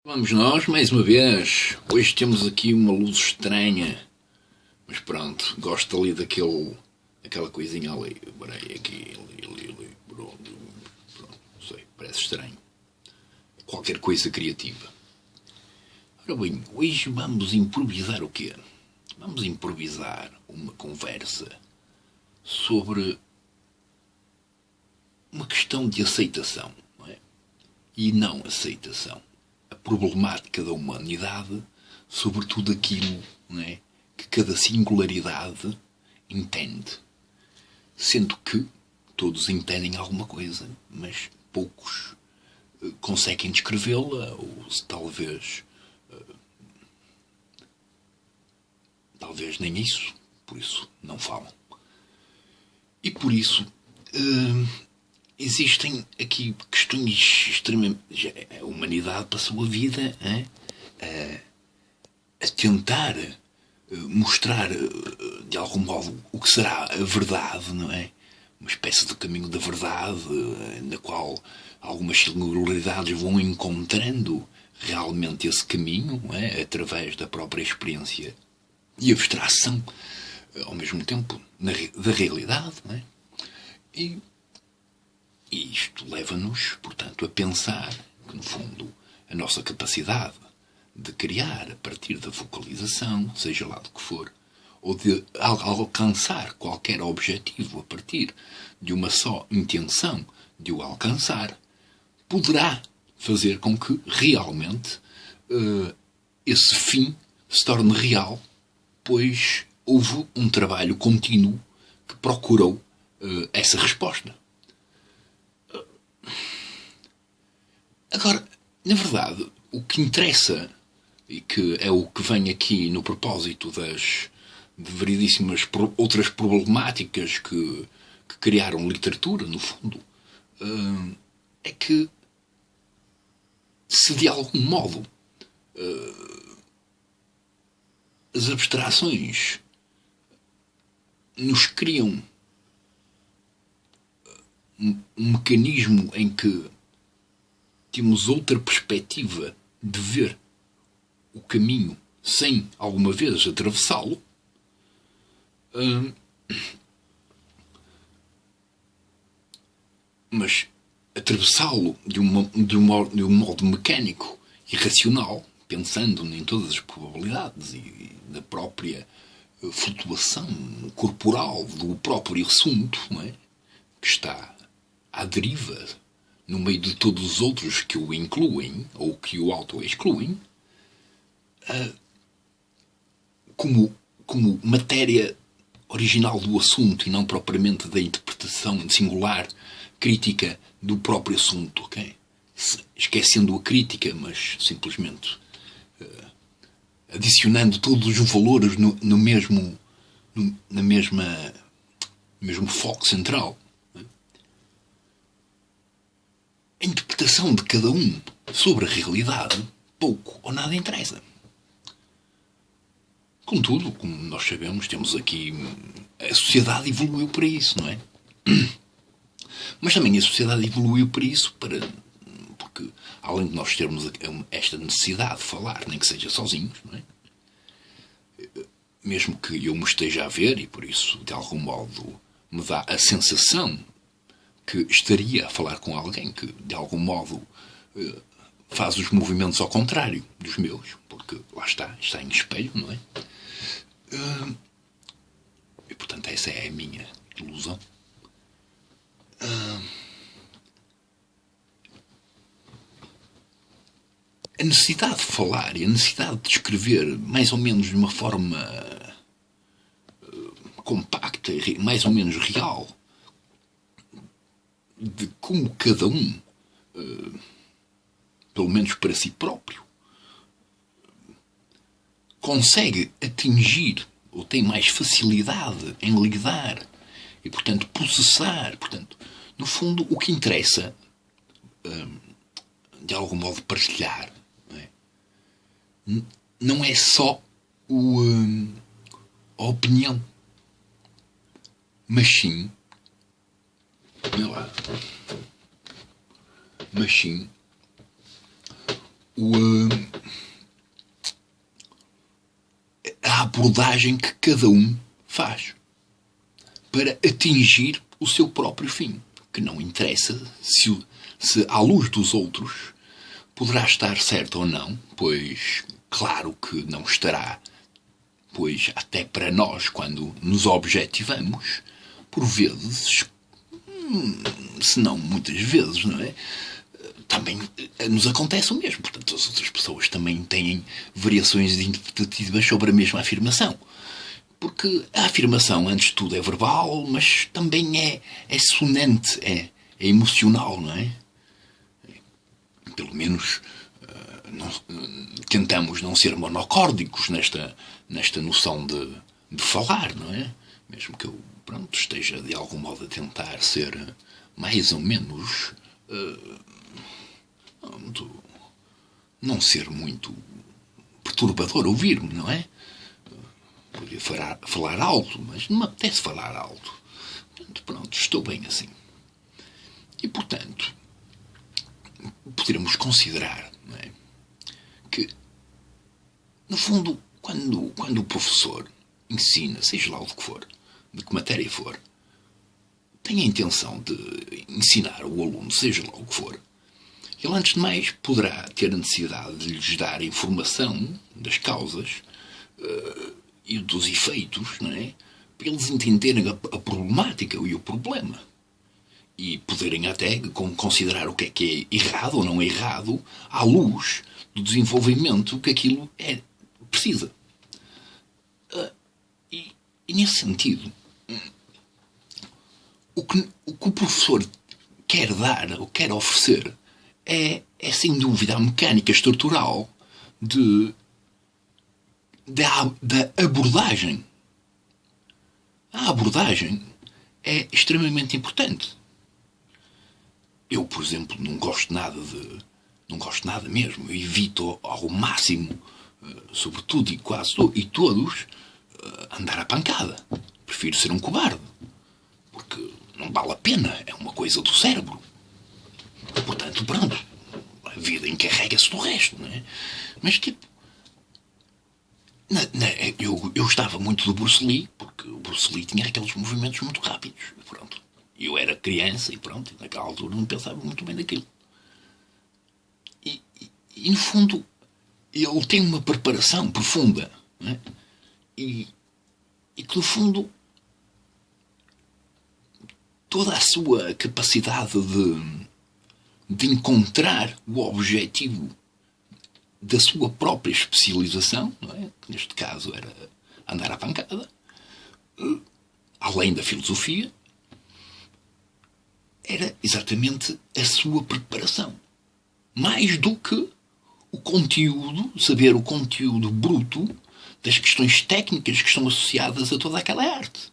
Vamos nós, mais uma vez. Hoje temos aqui uma luz estranha. Mas pronto, gosto ali daquela coisinha ali. Peraí, aqui, ali, pronto, não sei, parece estranho. Qualquer coisa criativa. Ora bem, hoje vamos improvisar o quê? Vamos improvisar uma conversa sobre uma questão de aceitação, não é? E não aceitação. A problemática da humanidade sobre tudo aquilo, não é, que cada singularidade entende. Sendo que todos entendem alguma coisa, mas poucos conseguem descrevê-la, ou talvez nem isso, por isso não falam. E por isso existem aqui questões extremamente... A humanidade passou a vida a tentar mostrar de algum modo o que será a verdade, não é? Uma espécie de caminho da verdade, na qual algumas singularidades vão encontrando realmente esse caminho, não é? Através da própria experiência e abstração, ao mesmo tempo, da realidade, não é? E isto leva-nos, portanto, a pensar que, no fundo, a nossa capacidade de criar a partir da focalização, seja lá do que for, ou de alcançar qualquer objetivo a partir de uma só intenção de o alcançar, poderá fazer com que realmente esse fim se torne real, pois houve um trabalho contínuo que procurou essa resposta. Agora, na verdade, o que interessa, e que é o que vem aqui no propósito de variedíssimas outras problemáticas que criaram literatura, no fundo, é que se de algum modo as abstrações nos criam um mecanismo em que temos outra perspectiva de ver o caminho sem alguma vez atravessá-lo, mas atravessá-lo de um modo mecânico e racional, pensando em todas as probabilidades e na própria flutuação corporal do próprio assunto, não é? Que está à deriva no meio de todos os outros que o incluem ou que o auto-excluem, como matéria original do assunto e não propriamente da interpretação singular, crítica do próprio assunto, ok? Esquecendo a crítica, mas simplesmente adicionando todos os valores no mesmo foco central. A interpretação de cada um sobre a realidade pouco ou nada interessa. Contudo, como nós sabemos, temos aqui... A sociedade evoluiu para isso, não é? Mas também a sociedade evoluiu para isso porque, além de nós termos esta necessidade de falar, nem que seja sozinhos, não é? Mesmo que eu me esteja a ver, e por isso, de algum modo, me dá a sensação que estaria a falar com alguém que, de algum modo, faz os movimentos ao contrário dos meus, porque lá está em espelho, não é? E, portanto, essa é a minha ilusão. A necessidade de falar e a necessidade de escrever mais ou menos de uma forma compacta e mais ou menos real de como cada um, pelo menos para si próprio, consegue atingir ou tem mais facilidade em lidar e, portanto, processar. Portanto, no fundo, o que interessa, de algum modo, partilhar, não é só a opinião, mas sim, mas sim abordagem que cada um faz para atingir o seu próprio fim, que não interessa se à luz dos outros poderá estar certo ou não, pois claro que não estará, pois até para nós, quando nos objetivamos, por vezes, se não muitas vezes, não é? Também nos acontece o mesmo. Portanto, as outras pessoas também têm variações interpretativas sobre a mesma afirmação. Porque a afirmação, antes de tudo, é verbal, mas também é sonante, é emocional, não é? Pelo menos tentamos não ser monocórdicos nesta noção de falar, não é? Mesmo que eu esteja de algum modo a tentar ser mais ou menos não ser muito perturbador ouvir-me, não é? Podia falar alto, mas não me apetece falar alto. Portanto, estou bem assim. E, portanto, poderemos considerar, não é, que, no fundo, quando o professor ensina, seja lá o que for, de que matéria for, tem a intenção de ensinar o aluno, seja lá o que for, ele, antes de mais, poderá ter a necessidade de lhes dar informação das causas e dos efeitos, não é? Para eles entenderem a problemática e o problema. E poderem até considerar o que é errado ou não errado à luz do desenvolvimento que aquilo precisa. E nesse sentido, o que o professor quer dar ou quer oferecer é sem dúvida a mecânica estrutural da abordagem. A abordagem é extremamente importante. Eu, por exemplo, não gosto nada mesmo. Eu evito ao máximo, sobretudo e quase todos, andar à pancada. Prefiro ser um cobarde. Porque não vale a pena. É uma coisa do cérebro. Portanto, pronto. A vida encarrega-se do resto, não é? Mas, tipo, eu gostava muito do Bruce Lee, porque o Bruce Lee tinha aqueles movimentos muito rápidos. Pronto. Eu era criança e pronto, naquela altura não pensava muito bem daquilo. E no fundo, ele tem uma preparação profunda, não é? E que, no fundo, toda a sua capacidade de encontrar o objetivo da sua própria especialização, não é? Que neste caso era andar à pancada, além da filosofia, era exatamente a sua preparação. Mais do que o conteúdo, saber o conteúdo bruto das questões técnicas que estão associadas a toda aquela arte.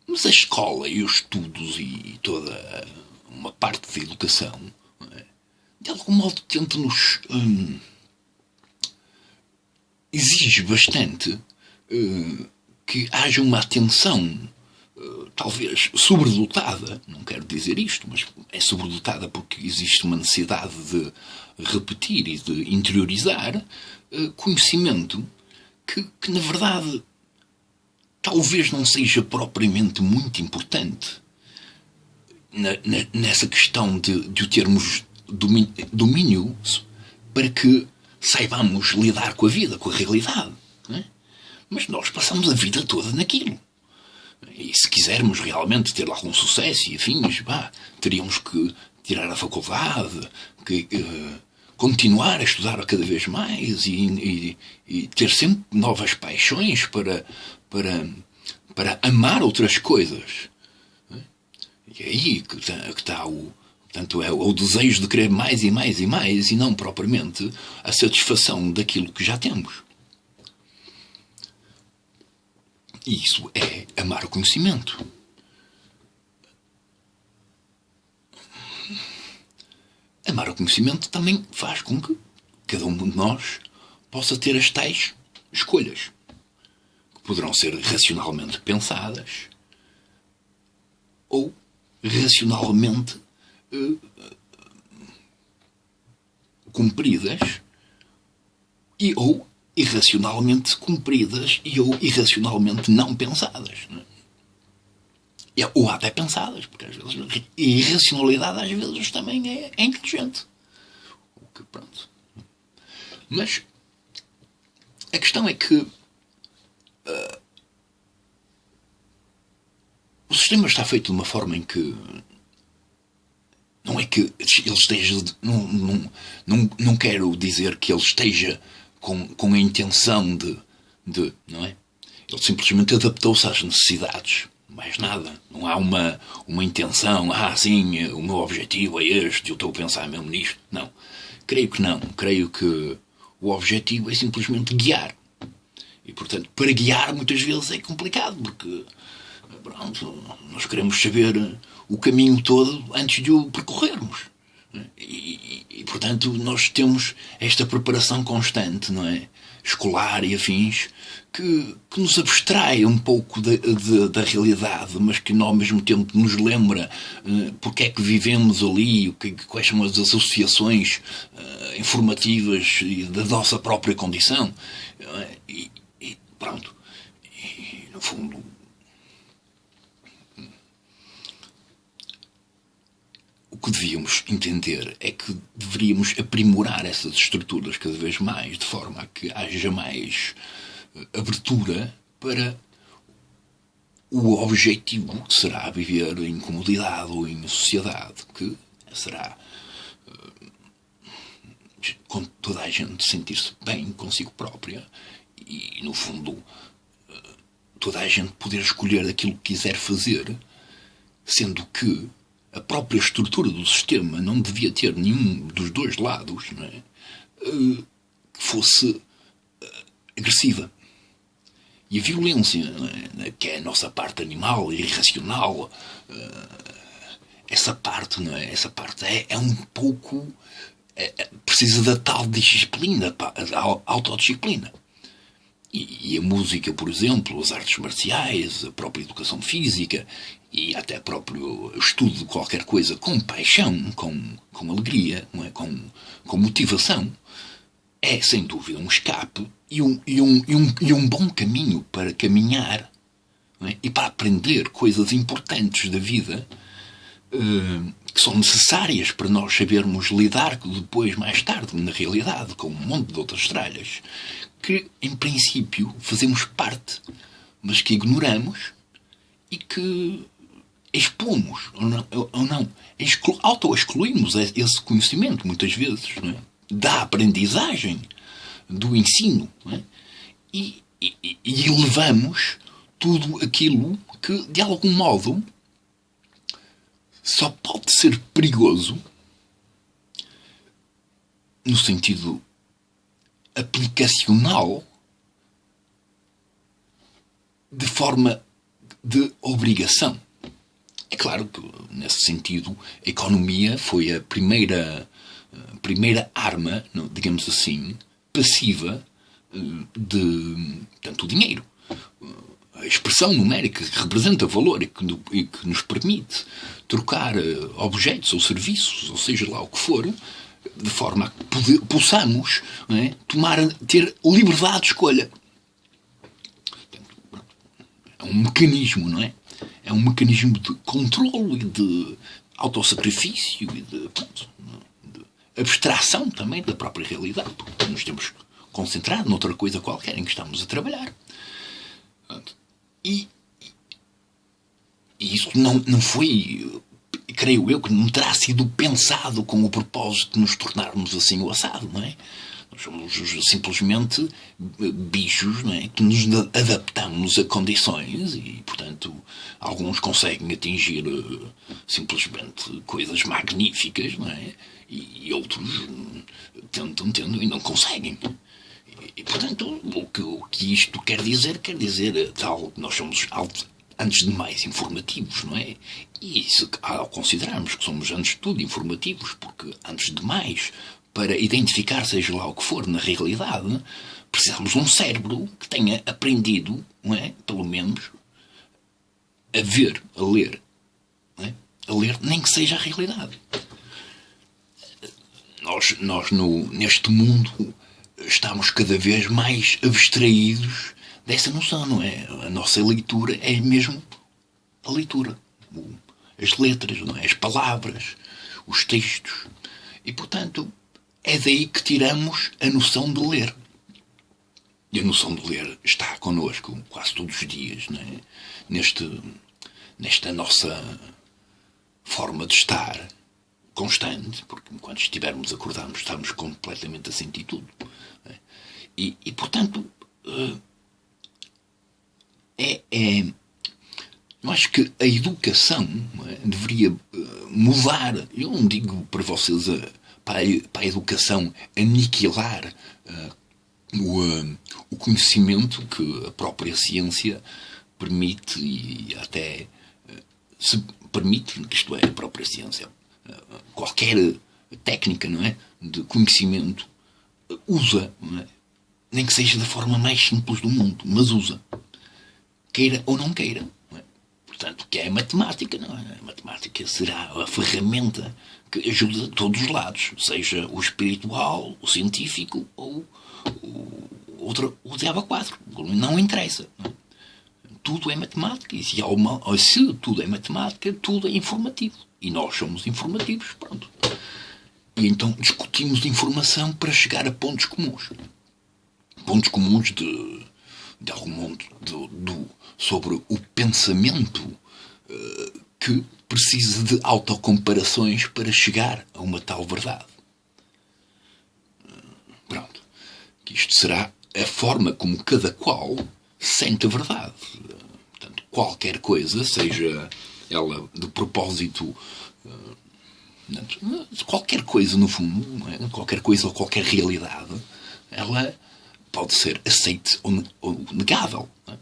Mas a escola e os estudos e toda uma parte da educação, não é, de algum modo tenta-nos exige bastante que haja uma atenção talvez sobredotada, não quero dizer isto, mas é sobredotada porque existe uma necessidade de repetir e de interiorizar conhecimento que na verdade talvez não seja propriamente muito importante nessa questão de o termos domínio para que saibamos lidar com a vida, com a realidade. Não é? Mas nós passamos a vida toda naquilo. E se quisermos realmente ter algum sucesso e afins, teríamos que tirar a faculdade, continuar a estudar cada vez mais e ter sempre novas paixões para amar outras coisas. E é aí que está portanto, é o desejo de querer mais e mais e mais, e não propriamente a satisfação daquilo que já temos. E isso é amar o conhecimento. Amar o conhecimento também faz com que cada um de nós possa ter as tais escolhas, que poderão ser racionalmente pensadas ou racionalmente cumpridas ou irracionalmente cumpridas ou irracionalmente não pensadas. Não é? Ou até pensadas, porque às vezes a irracionalidade às vezes também é inteligente. O que, pronto. Mas a questão é que o sistema está feito de uma forma em que não é que ele esteja. Não quero dizer que ele esteja com a intenção de. Não é? Ele simplesmente adaptou-se às necessidades. Mais nada. Não há uma intenção. Sim, o meu objetivo é este, eu estou a pensar mesmo nisto. Não. Creio que não. Creio que o objetivo é simplesmente guiar. E, portanto, para guiar muitas vezes é complicado, porque pronto, nós queremos saber o caminho todo antes de o percorrermos. E, portanto, nós temos esta preparação constante, não é? Escolar e afins, que nos abstrai um pouco da realidade, mas que ao mesmo tempo nos lembra porque é que vivemos ali, quais são as associações informativas da nossa própria condição. E pronto. E, no fundo, o que devíamos entender é que deveríamos aprimorar essas estruturas cada vez mais, de forma a que haja mais abertura para o objetivo que será viver em comunidade ou em sociedade, que será com toda a gente sentir-se bem consigo própria e, no fundo, toda a gente poder escolher aquilo que quiser fazer, sendo que a própria estrutura do sistema não devia ter nenhum dos dois lados, não é? Que fosse agressiva. E a violência, não é? Que é a nossa parte animal e irracional, essa parte, não é? Essa parte é um pouco... precisa da tal disciplina, da autodisciplina. E a música, por exemplo, as artes marciais, a própria educação física e até o próprio estudo de qualquer coisa com paixão, com alegria, não é? com motivação, é sem dúvida um escape e um bom caminho para caminhar, não é? E para aprender coisas importantes da vida que são necessárias para nós sabermos lidar depois, mais tarde, na realidade, com um monte de outras tralhas que, em princípio, fazemos parte, mas que ignoramos e que expomos, ou não auto-excluímos esse conhecimento, muitas vezes, não é? Da aprendizagem, do ensino, não é? E elevamos tudo aquilo que, de algum modo, só pode ser perigoso no sentido aplicacional de forma de obrigação. É claro que, nesse sentido, a economia foi a primeira arma, digamos assim, passiva de tanto o dinheiro. A expressão numérica que representa valor e que nos permite trocar objetos ou serviços, ou seja lá o que for, de forma a que possamos, não é, ter liberdade de escolha. É um mecanismo, não é? É um mecanismo de controle e de autossacrifício e de abstração também da própria realidade, porque nos temos que concentrar noutra coisa qualquer em que estamos a trabalhar. E isso não foi, creio eu, que não terá sido pensado com o propósito de nos tornarmos assim o assado, não é? Nós somos simplesmente bichos, não é? Que nos adaptamos a condições e, portanto, alguns conseguem atingir simplesmente coisas magníficas, não é? E outros tentam e não conseguem. E, portanto, o que isto quer dizer, tal, nós somos, antes de mais, informativos, não é? E ao considerarmos que somos, antes de tudo, informativos, porque, antes de mais, para identificar seja lá o que for na realidade, precisamos de um cérebro que tenha aprendido, não é? Pelo menos, a ver, a ler. Não é? A ler, nem que seja a realidade. Nós neste mundo, estamos cada vez mais abstraídos dessa noção, não é? A nossa leitura é mesmo a leitura. As letras, não é? As palavras, os textos. E, portanto, é daí que tiramos a noção de ler. E a noção de ler está connosco quase todos os dias, não é? Nesta nossa forma de estar constante, porque enquanto estivermos acordados estamos completamente a sentir tudo. É? E portanto, eu acho que a educação deveria mudar. Eu não digo para vocês para a educação aniquilar o conhecimento que a própria ciência permite e até se permite, que isto é, a própria ciência, qualquer técnica, não é, de conhecimento, usa, não é? Nem que seja da forma mais simples do mundo, mas usa. Queira ou não queira. Não é? Portanto, que é a matemática, não é? A matemática será a ferramenta que ajuda a todos os lados, seja o espiritual, o científico ou o diabo 4. Não interessa. Não é? Tudo é matemática. E se tudo é matemática, tudo é informativo. E nós somos informativos. Pronto. E então discutimos informação para chegar a pontos comuns. Pontos comuns de algum modo sobre o pensamento que precisa de autocomparações para chegar a uma tal verdade. Pronto. Que isto será a forma como cada qual sente a verdade. Portanto, qualquer coisa, seja ela de propósito, qualquer coisa no fundo, não é? Qualquer coisa ou qualquer realidade, ela pode ser aceite ou negável. Não é?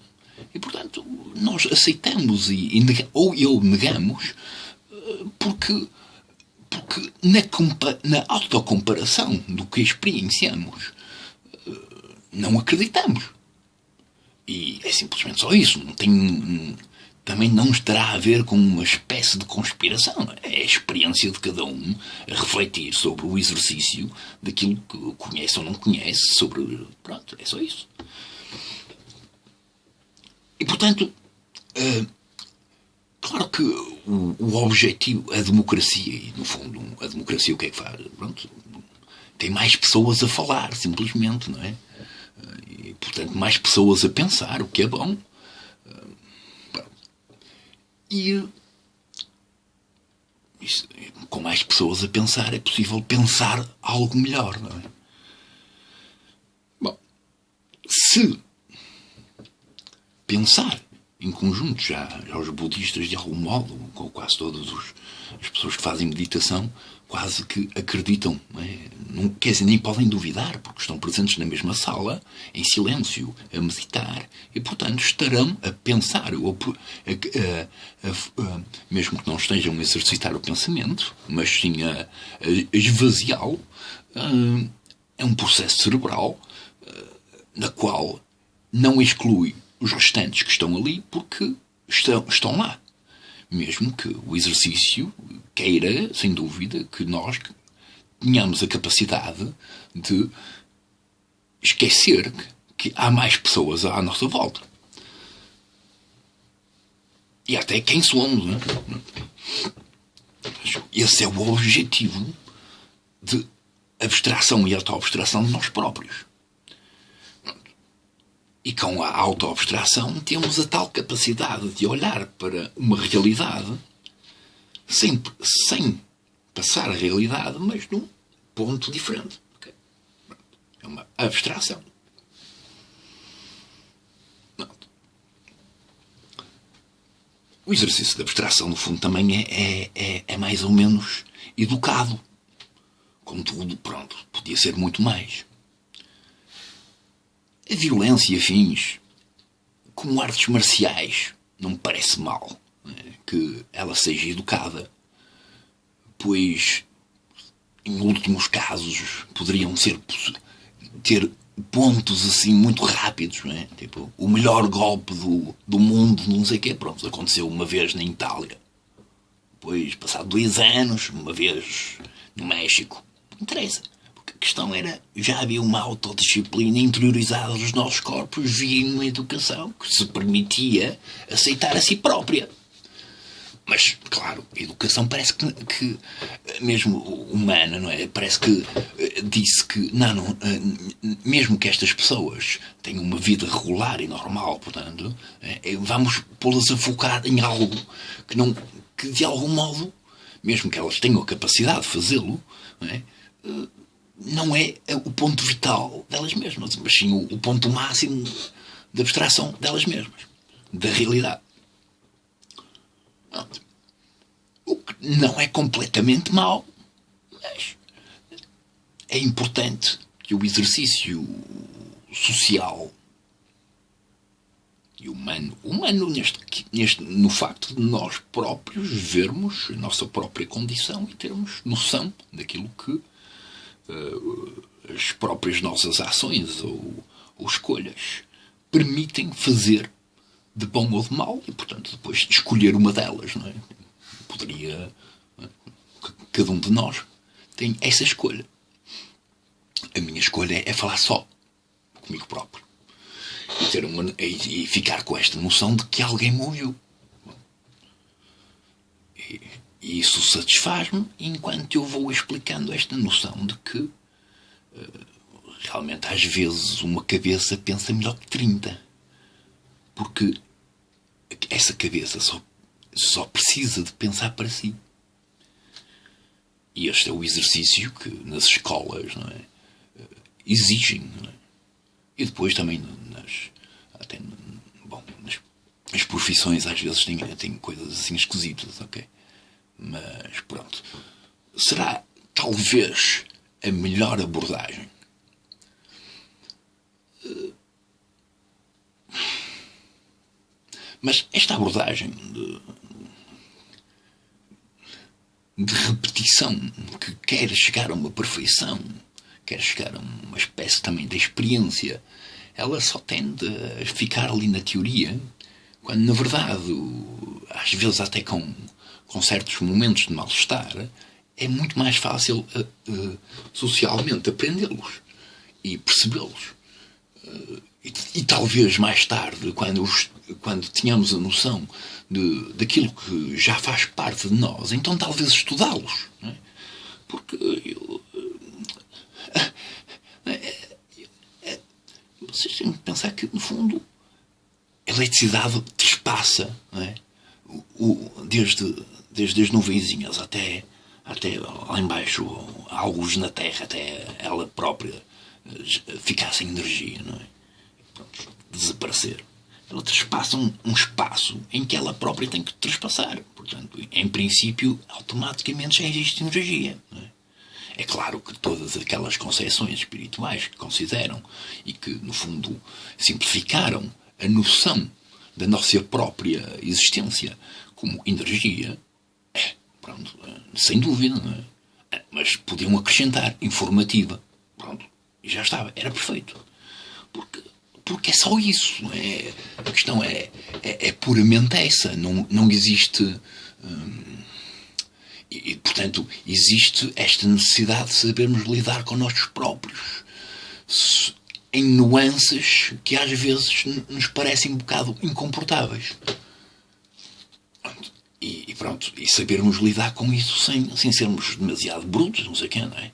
E, portanto, nós aceitamos ou negamos porque na autocomparação do que experienciamos não acreditamos. E é simplesmente só isso. Também não estará a ver com uma espécie de conspiração. É a experiência de cada um a refletir sobre o exercício daquilo que conhece ou não conhece sobre... Pronto, é só isso. E, portanto, claro que o objetivo, a democracia, e no fundo a democracia o que é que faz? Pronto, tem mais pessoas a falar, simplesmente, não é? E, portanto, mais pessoas a pensar, o que é bom. E com mais pessoas a pensar é possível pensar algo melhor, não é? Bom, se pensar em conjunto, já os budistas de algum modo, com quase todas as pessoas que fazem meditação, quase que acreditam, não, quer dizer, nem podem duvidar, porque estão presentes na mesma sala, em silêncio, a meditar, e, portanto, estarão a pensar, mesmo que não estejam a exercitar o pensamento, mas sim a esvaziá-lo. É um processo cerebral na qual não exclui os restantes que estão ali, porque estão lá. Mesmo que o exercício queira, sem dúvida, que nós tenhamos a capacidade de esquecer que há mais pessoas à nossa volta. E até quem somos. Não é? Esse é o objetivo de abstração e auto-abstração de nós próprios. E com a auto-abstração temos a tal capacidade de olhar para uma realidade sem passar a realidade, mas num ponto diferente. Okay? É uma abstração. O exercício de abstração, no fundo, também é mais ou menos educado. Contudo, pronto, podia ser muito mais. A violência e afins, como artes marciais, não me parece mal, que ela seja educada, pois, em últimos casos, poderiam ter pontos assim muito rápidos, não é? Tipo, o melhor golpe do mundo, não sei o quê, pronto, aconteceu uma vez na Itália. Depois, passado 2 anos, uma vez no México. Não interessa. Porque questão era, já havia uma autodisciplina interiorizada dos nossos corpos via uma educação que se permitia aceitar a si própria. Mas, claro, a educação parece que mesmo humana, não é? Parece que disse que, não, mesmo que estas pessoas tenham uma vida regular e normal, portanto, vamos pô-las a focar em algo que de algum modo, mesmo que elas tenham a capacidade de fazê-lo, não é o ponto vital delas mesmas, mas sim o ponto máximo de abstração delas mesmas, da realidade. O que não é completamente mau, mas é importante que o exercício social e humano no facto de nós próprios vermos a nossa própria condição e termos noção daquilo que as próprias nossas ações ou escolhas permitem fazer de bom ou de mau e, portanto, depois escolher uma delas, não é? Cada um de nós tem essa escolha. A minha escolha é falar só comigo próprio e ficar com esta noção de que alguém me ouviu. E isso satisfaz-me enquanto eu vou explicando esta noção de que realmente às vezes uma cabeça pensa melhor que 30. Porque essa cabeça só precisa de pensar para si. E este é o exercício que nas escolas, não é, exigem. Não é? E depois também nas profissões às vezes têm coisas assim esquisitas, ok? Mas pronto. Será talvez a melhor abordagem mas esta abordagem de repetição, que quer chegar a uma perfeição, quer chegar a uma espécie também de experiência, ela só tende a ficar ali na teoria, quando na verdade, às vezes até com certos momentos de mal-estar, é muito mais fácil socialmente aprendê-los e percebê-los. E talvez mais tarde, quando tenhamos a noção daquilo que já faz parte de nós, então talvez estudá-los. Não é? Porque vocês têm que pensar que, no fundo, a eletricidade trespassa, não é? Desde as nuvenzinhas até lá embaixo, alguns na Terra, até ela própria ficar sem energia, não é? Pronto, desaparecer. Ela trespassa um espaço em que ela própria tem que trespassar. Portanto, em princípio, automaticamente já existe energia. Não é? É claro que todas aquelas concepções espirituais que consideram e que, no fundo, simplificaram a noção da nossa própria existência como energia, pronto, sem dúvida, não é? Mas podiam acrescentar informativa. Pronto, e já estava, era perfeito. Porque é só isso. A questão é puramente essa. Não existe... E, portanto, existe esta necessidade de sabermos lidar connosco próprios em nuances que às vezes nos parecem um bocado incomportáveis. E pronto, e sabermos lidar com isso sem sermos demasiado brutos, não sei o quê, não é?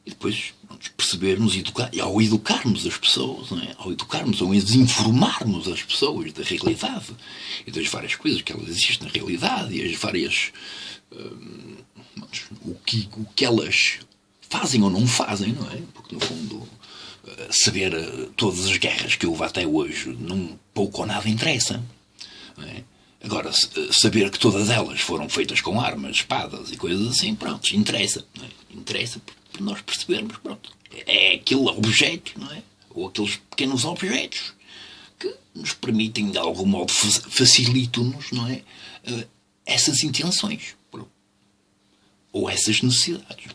E depois percebermos e ao educarmos as pessoas, não é? Ao educarmos ou desinformarmos as pessoas da realidade e das várias coisas que elas existem na realidade e as várias o que elas fazem ou não fazem, não é? Porque no fundo saber todas as guerras que houve até hoje não pouco ou nada interessa, não é? Agora, saber que todas elas foram feitas com armas, espadas e coisas assim, pronto, interessa, não é? Interessa para nós percebermos, pronto, é aquele objeto, não é? Ou aqueles pequenos objetos que nos permitem, de algum modo, facilitam-nos, não é? Essas intenções, pronto. Ou essas necessidades.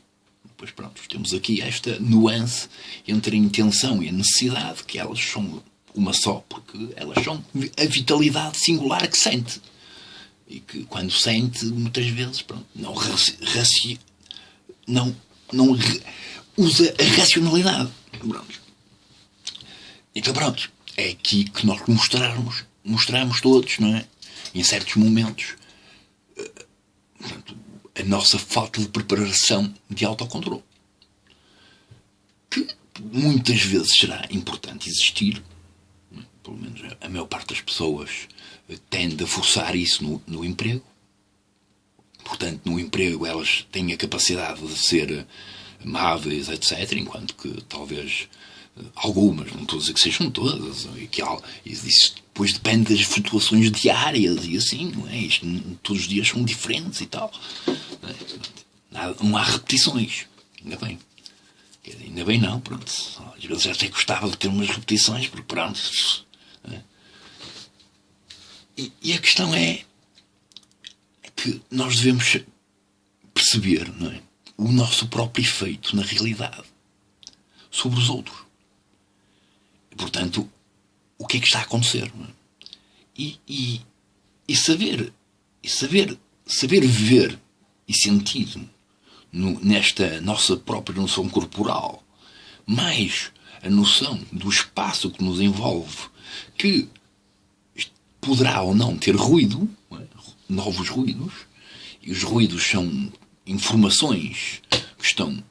Depois, pronto, temos aqui esta nuance entre a intenção e a necessidade, que elas são uma só, porque elas são a vitalidade singular que sente. E que, quando sente, muitas vezes, pronto, não usa a racionalidade. Pronto. Então pronto, é aqui que nós mostramos todos, não é? Em certos momentos, portanto, a nossa falta de preparação de autocontrole. Que muitas vezes será importante existir, pelo menos a maior parte das pessoas tende a forçar isso no emprego. Portanto, no emprego elas têm a capacidade de ser amáveis, etc., enquanto que talvez algumas, não estou a dizer que sejam todas, e isso depois depende das flutuações diárias e assim, não é? Isto, todos os dias são diferentes e tal. Não há repetições, ainda bem. Ainda bem não, pronto. Às vezes até gostava de ter umas repetições, porque pronto. E a questão é que nós devemos perceber, não é, o nosso próprio efeito na realidade sobre os outros. E, portanto, o que é que está a acontecer? Não é? E saber viver e sentir nesta nossa própria noção corporal, mais a noção do espaço que nos envolve, que poderá ou não ter ruído, não é? Novos ruídos, e os ruídos são informações que estão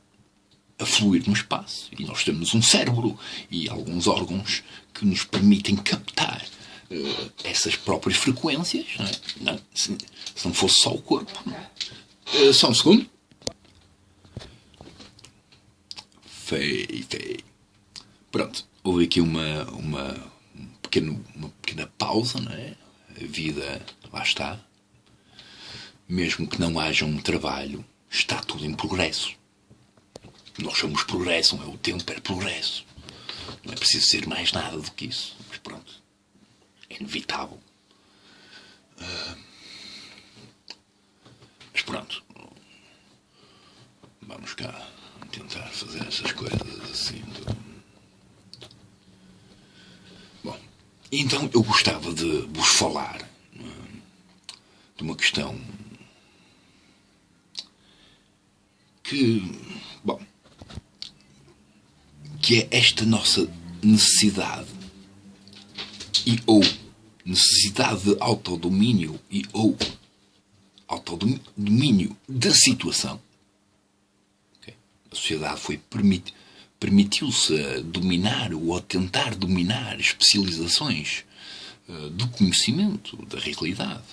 a fluir no espaço, e nós temos um cérebro e alguns órgãos que nos permitem captar essas próprias frequências, não é? Se não fosse só o corpo. Só um segundo. Feio. Pronto, houve aqui uma pequena pausa, não é? A vida, lá está. Mesmo que não haja um trabalho, está tudo em progresso. Nós somos progresso, não é? O tempo é progresso. Não é preciso ser mais nada do que isso. Mas pronto, é inevitável. Mas pronto, vamos cá tentar fazer essas coisas assim. Bom, então eu gostava de vos falar de uma questão que é esta nossa necessidade ou necessidade de autodomínio ou autodomínio da situação. Okay? A sociedade permitiu-se dominar ou a tentar dominar especializações do conhecimento da realidade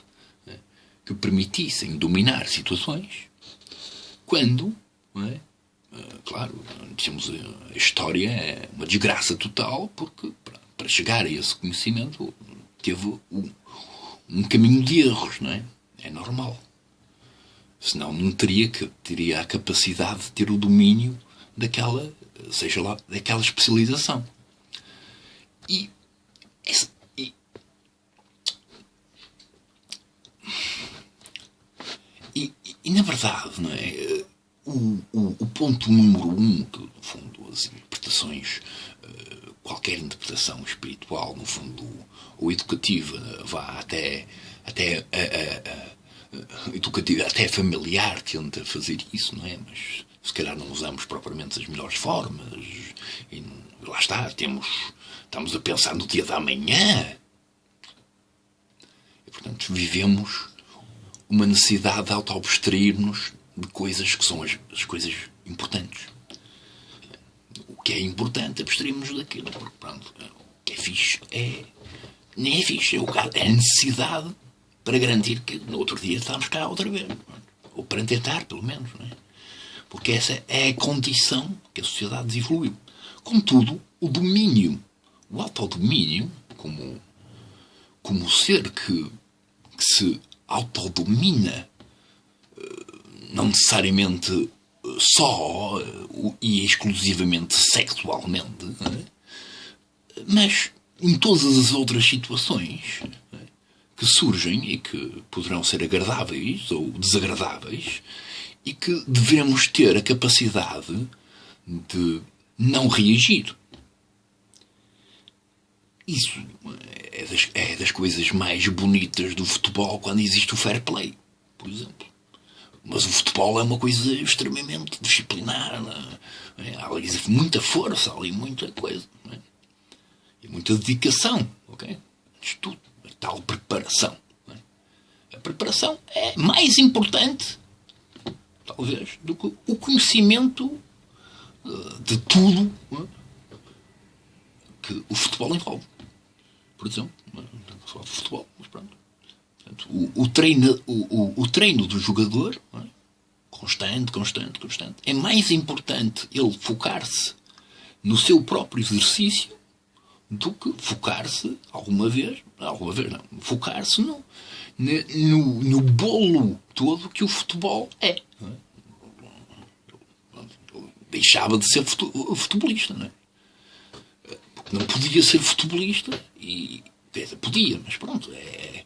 que permitissem dominar situações quando, não é? Claro, temos a história é uma desgraça total, porque para chegar a esse conhecimento teve um caminho de erros, não é? É normal. Senão não teria a capacidade de ter o domínio daquela, seja lá, daquela especialização. E na verdade, não é? O ponto número 1, que no fundo as interpretações, qualquer interpretação espiritual, no fundo, ou educativa, vá até educativa, até familiar, tenta fazer isso, não é? Mas se calhar não usamos propriamente as melhores formas. E lá está, estamos a pensar no dia da manhã. E, portanto, vivemos uma necessidade de auto-abstrair-nos de coisas que são as coisas importantes. O que é importante, abstraímos daquilo. Porque, pronto, o que é fixe nem é fixe, é a necessidade para garantir que no outro dia estamos cá outra vez. Ou para tentar, pelo menos. Não é? Porque essa é a condição que a sociedade desenvolveu. Contudo, o domínio, o autodomínio, como ser que se autodomina, não necessariamente só e exclusivamente sexualmente, mas em todas as outras situações que surgem e que poderão ser agradáveis ou desagradáveis e que devemos ter a capacidade de não reagir. Isso é das coisas mais bonitas do futebol quando existe o fair play, por exemplo. Mas o futebol é uma coisa extremamente disciplinar. Não é? Há ali muita força, há ali muita coisa. Não é? E muita dedicação. Okay? Estudo, a tal preparação. Não é? A preparação é mais importante, talvez, do que o conhecimento de tudo, não é? Que o futebol envolve. Por exemplo, não só de futebol, mas pronto. Portanto, o treino do jogador, não é? Constante, é mais importante ele focar-se no seu próprio exercício do que focar-se focar-se no bolo todo que o futebol é. Não é? Deixava de ser futebolista, não é? Porque não podia ser futebolista e podia, mas pronto, é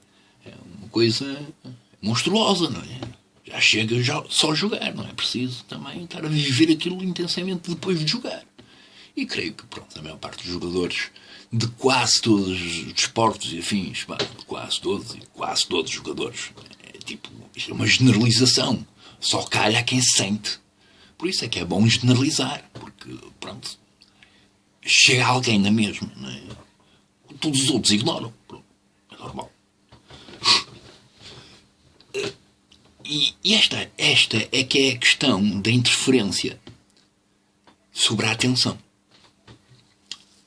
uma coisa monstruosa, não é? Já chega só jogar, não é preciso também estar a viver aquilo intensamente depois de jogar. E creio que, pronto, a maior parte dos jogadores de quase todos os desportos e afins, de quase todos os jogadores, isto é uma generalização, só calha a quem se sente. Por isso é que é bom generalizar, porque, pronto, chega alguém na mesma, não é? Todos os outros ignoram, pronto, é normal. E esta é que é a questão da interferência sobre a atenção.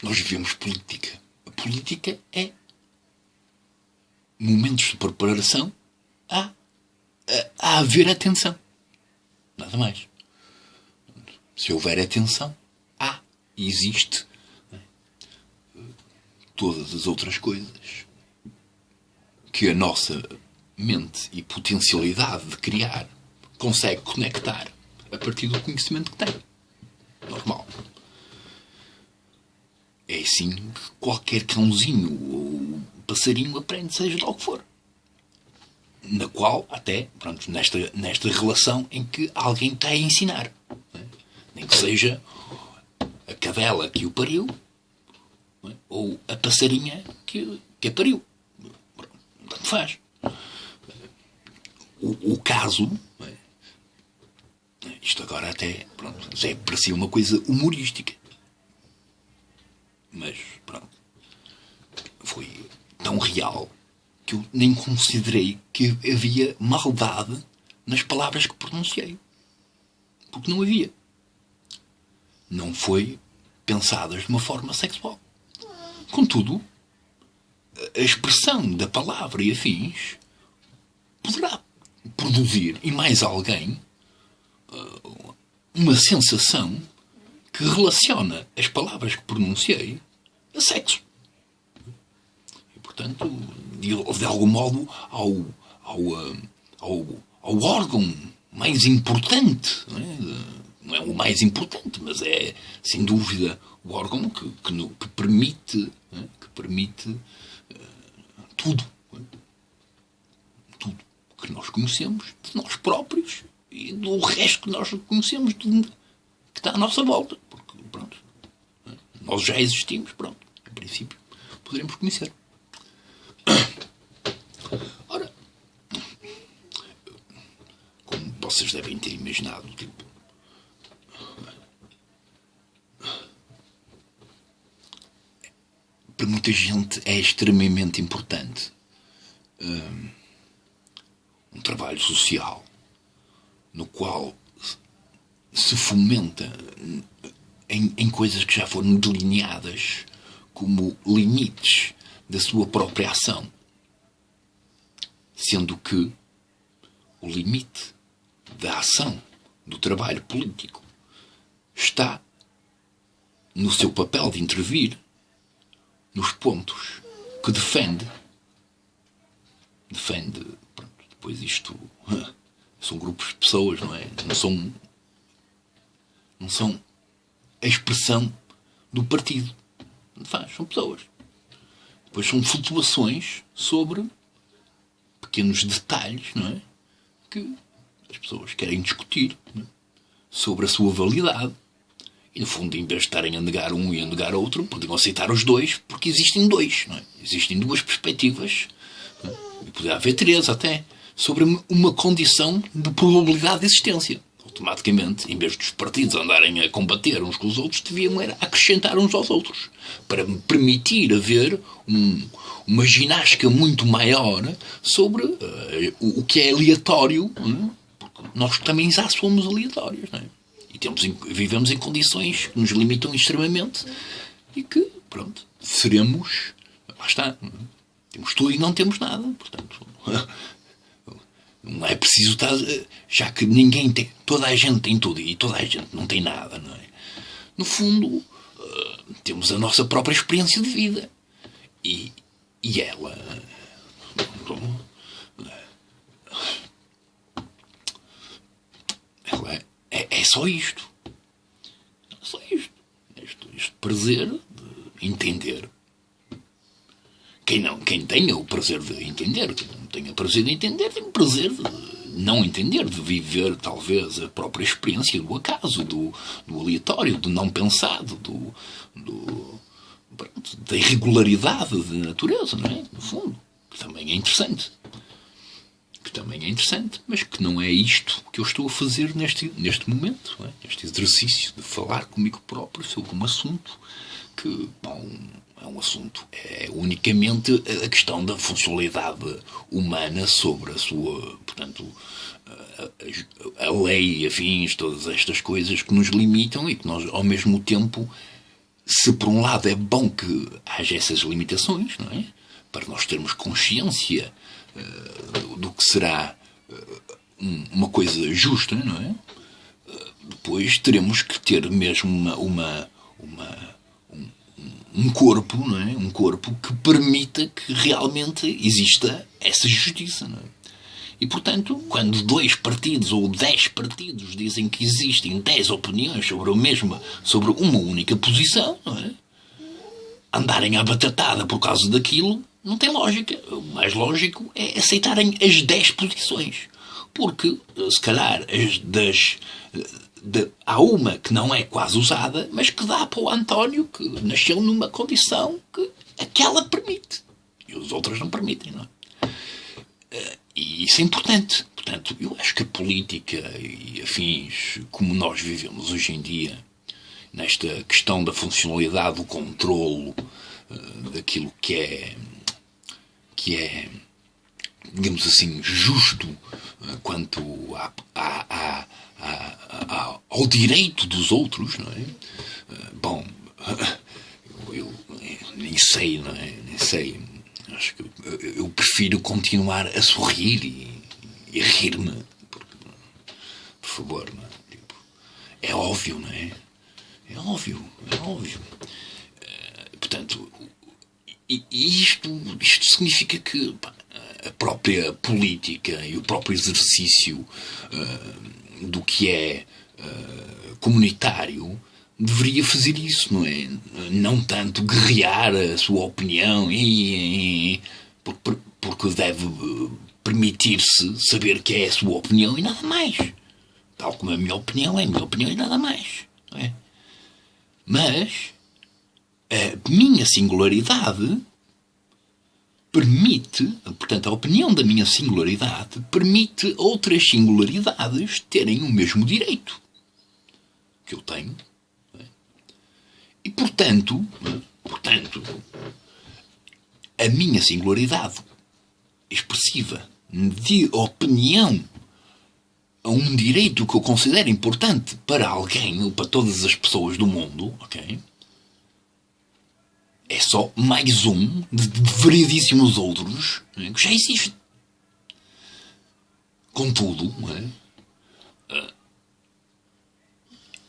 Nós vivemos política. A política é momentos de preparação a haver atenção. Nada mais. Se houver atenção, existe todas as outras coisas que a nossa mente e potencialidade de criar consegue conectar a partir do conhecimento que tem. Normal. É assim que qualquer cãozinho ou passarinho aprende, seja de o que for. Na qual, até, pronto, nesta relação em que alguém está a ensinar. Né? Nem que seja a cadela que o pariu, né? Ou a passarinha que a pariu. Tanto faz. O caso, né? Isto agora até, pronto, parecia uma coisa humorística. Mas, pronto, foi tão real que eu nem considerei que havia maldade nas palavras que pronunciei. Porque não havia. Não foi pensadas de uma forma sexual. Contudo, a expressão da palavra e afins poderá produzir em mais alguém uma sensação que relaciona as palavras que pronunciei a sexo. E, portanto, de algum modo, ao órgão mais importante, não é o mais importante, mas é, sem dúvida, o órgão que permite, tudo. Tudo que nós conhecemos de nós próprios e do resto que nós conhecemos que está à nossa volta. Porque, pronto, nós já existimos, pronto. Em princípio, poderemos conhecer. Ora, como vocês devem ter imaginado, para muita gente é extremamente importante um trabalho social no qual se fomenta em coisas que já foram delineadas como limites da sua própria ação, sendo que o limite da ação do trabalho político está no seu papel de intervir nos pontos que defende, pronto, depois isto são grupos de pessoas, não é? Não são a expressão do partido. Não faz, são pessoas. Depois são flutuações sobre pequenos detalhes, não é? Que as pessoas querem discutir, não é? Sobre a sua validade. E, no fundo, em vez de estarem a negar um e a negar outro, podiam aceitar os dois, porque existem dois, não é? Existem duas perspectivas, não é? E poderia haver três até, sobre uma condição de probabilidade de existência. Automaticamente, em vez dos partidos andarem a combater uns com os outros, deviam era acrescentar uns aos outros, para permitir haver uma ginástica muito maior sobre o que é aleatório, porque nós também já somos aleatórios, não é? E vivemos em condições que nos limitam extremamente e que, pronto, seremos... Lá está. Temos tudo e não temos nada. Portanto, não é preciso estar... Já que ninguém tem... Toda a gente tem tudo e toda a gente não tem nada, não é? No fundo, temos a nossa própria experiência de vida. E ela... Ela é só isto. É só isto. Este prazer de entender. Quem tenha o prazer de entender, quem não tenha o prazer de entender, tem o prazer de não entender, de viver talvez a própria experiência do acaso, do aleatório, do não pensado, da irregularidade da natureza, não é? No fundo, que também é interessante. Mas que não é isto que eu estou a fazer neste momento, não é? Este exercício de falar comigo próprio sobre um assunto que, bom, é um assunto, é unicamente a questão da funcionalidade humana sobre a sua, portanto, a lei e afins, todas estas coisas que nos limitam e que nós, ao mesmo tempo, se por um lado é bom que haja essas limitações, não é? Para nós termos consciência do que será uma coisa justa, não é? Depois teremos que ter mesmo um corpo, não é? Um corpo que permita que realmente exista essa justiça, não é? E, portanto, quando 2 partidos ou 10 partidos dizem que existem 10 opiniões sobre uma única posição, não é? Andarem à batatada por causa daquilo, não tem lógica. O mais lógico é aceitarem as 10 posições. Porque, se calhar, há uma que não é quase usada, mas que dá para o António, que nasceu numa condição que aquela permite. E os outros não permitem, não é? E isso é importante. Portanto, eu acho que a política e afins, como nós vivemos hoje em dia, nesta questão da funcionalidade, do controlo, daquilo que é, digamos assim, justo quanto ao direito dos outros, não é? Bom, eu nem sei, não é? Nem sei. Acho que eu prefiro continuar a sorrir e a rir-me. Por favor, não é? Tipo, é óbvio, não é? É óbvio. Portanto, isto significa que a própria política e o próprio exercício do que é comunitário deveria fazer isso, não é? Não tanto guerrear a sua opinião porque deve permitir-se saber que é a sua opinião e nada mais. Tal como a minha opinião é a minha opinião e nada mais, não é? Mas a minha singularidade permite, portanto, a opinião da minha singularidade permite outras singularidades terem o mesmo direito que eu tenho. E, portanto, a minha singularidade expressiva de opinião a um direito que eu considero importante para alguém ou para todas as pessoas do mundo, ok? É só mais um de variedíssimos outros, né, que já existe. Contudo, não é?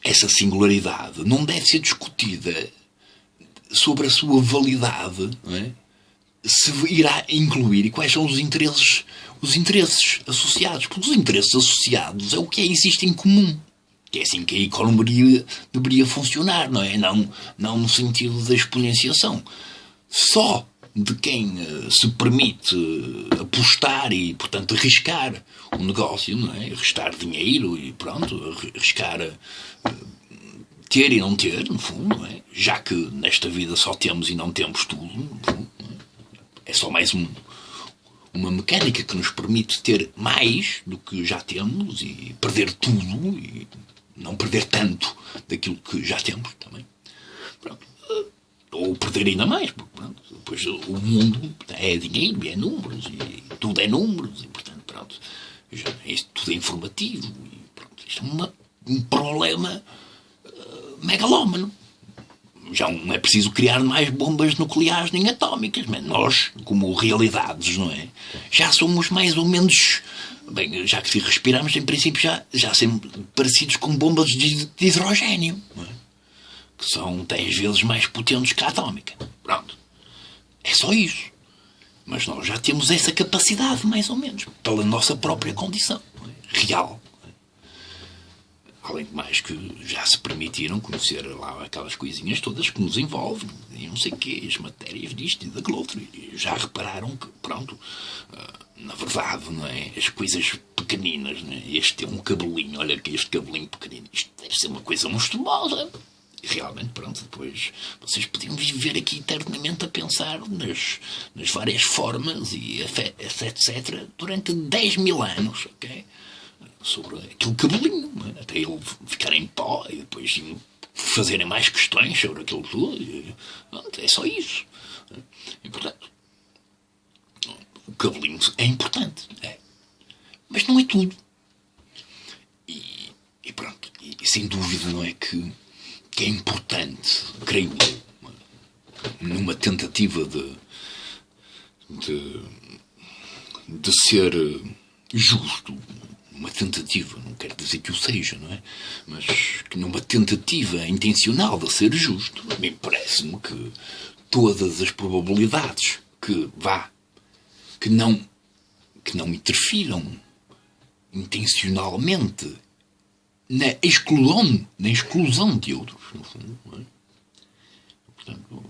Essa singularidade não deve ser discutida sobre a sua validade, não é? Se irá incluir e quais são os interesses associados. Porque os interesses associados é o que existe em comum. Que é assim que a economia deveria funcionar, não é? Não no sentido da exponenciação. Só de quem se permite apostar e, portanto, arriscar um negócio, não é? Arriscar dinheiro e, pronto, arriscar ter e não ter, no fundo, não é? Já que nesta vida só temos e não temos tudo, no fundo, não é? É só mais uma mecânica que nos permite ter mais do que já temos e perder tudo e não perder tanto daquilo que já temos também. Pronto. Ou perder ainda mais, porque pronto, depois o mundo é dinheiro, é números, e tudo é números, e portanto, pronto, isto tudo é informativo, e pronto, isto é um problema megalómano. Já não é preciso criar mais bombas nucleares nem atómicas, mas nós, como realidades, não é? Já somos mais ou menos, bem, já que se respiramos, em princípio já somos parecidos com bombas de hidrogénio, não é? Que são 10 vezes mais potentes que a atómica. Pronto. É só isso. Mas nós já temos essa capacidade, mais ou menos, pela nossa própria condição, não é? Real. Além de mais que já se permitiram conhecer lá aquelas coisinhas todas que nos envolvem, e não sei o quê, as matérias disto e daquilo outro. E já repararam que, pronto, na verdade, não é? As coisas pequeninas, não é? Este é um cabelinho, olha que este cabelinho pequenino, isto deve ser uma coisa monstruosa. E realmente, pronto, depois vocês podiam viver aqui eternamente a pensar nas várias formas e etc. durante 10 mil anos, ok? Sobre aquele cabelinho, até ele ficar em pó e depois fazerem mais questões sobre aquilo tudo. É só isso. E, portanto, o cabelinho é importante, é. Mas não é tudo. E pronto, e sem dúvida não é que é importante, creio eu, numa tentativa de ser justo, uma tentativa, não quero dizer que o seja, não é? Mas que numa tentativa intencional de ser justo, a mim parece-me que todas as probabilidades que não interfiram intencionalmente na exclusão de outros, no fundo, não é? Portanto,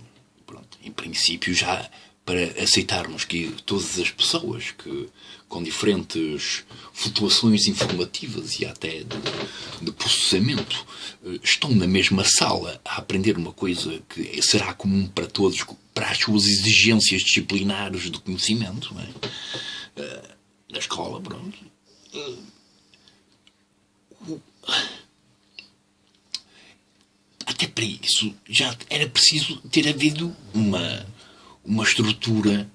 pronto, em princípio já para aceitarmos que todas as pessoas que com diferentes flutuações informativas e até de processamento estão na mesma sala a aprender uma coisa que será comum para todos, para as suas exigências disciplinares de conhecimento, não é? Na escola, pronto. Até para isso já era preciso ter havido uma estrutura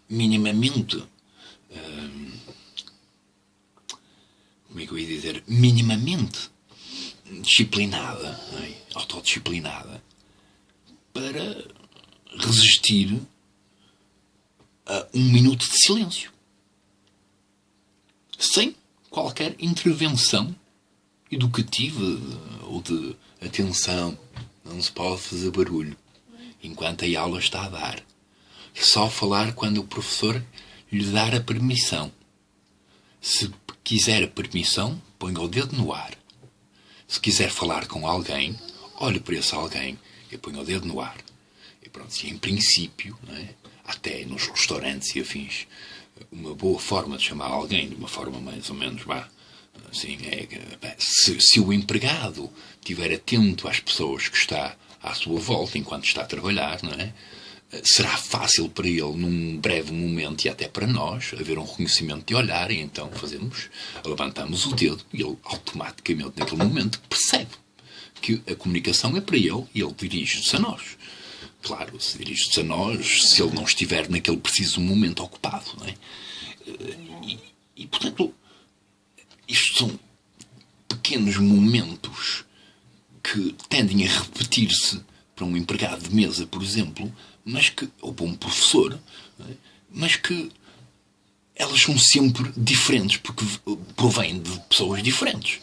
minimamente, como é que eu ia dizer, minimamente disciplinada, não é? Autodisciplinada, para resistir a um minuto de silêncio, sem qualquer intervenção educativa ou de atenção. Não se pode fazer barulho enquanto a aula está a dar. Só falar quando o professor lhe dar a permissão. Se quiser a permissão, ponha o dedo no ar. Se quiser falar com alguém, olhe para esse alguém e ponha o dedo no ar. E pronto, se em princípio, não é? Até nos restaurantes e afins, uma boa forma de chamar alguém, de uma forma mais ou menos, assim, se o empregado estiver atento às pessoas que está à sua volta enquanto está a trabalhar, não é? Será fácil para ele, num breve momento, e até para nós, haver um reconhecimento de olhar, e então levantamos o dedo, e ele automaticamente, naquele momento, percebe que a comunicação é para ele, e ele dirige-se a nós. Claro, se dirige-se a nós, se ele não estiver naquele preciso momento ocupado, não é? E portanto, isto são pequenos momentos que tendem a repetir-se para um empregado de mesa, por exemplo, ou para um professor, mas que elas são sempre diferentes, porque provêm de pessoas diferentes.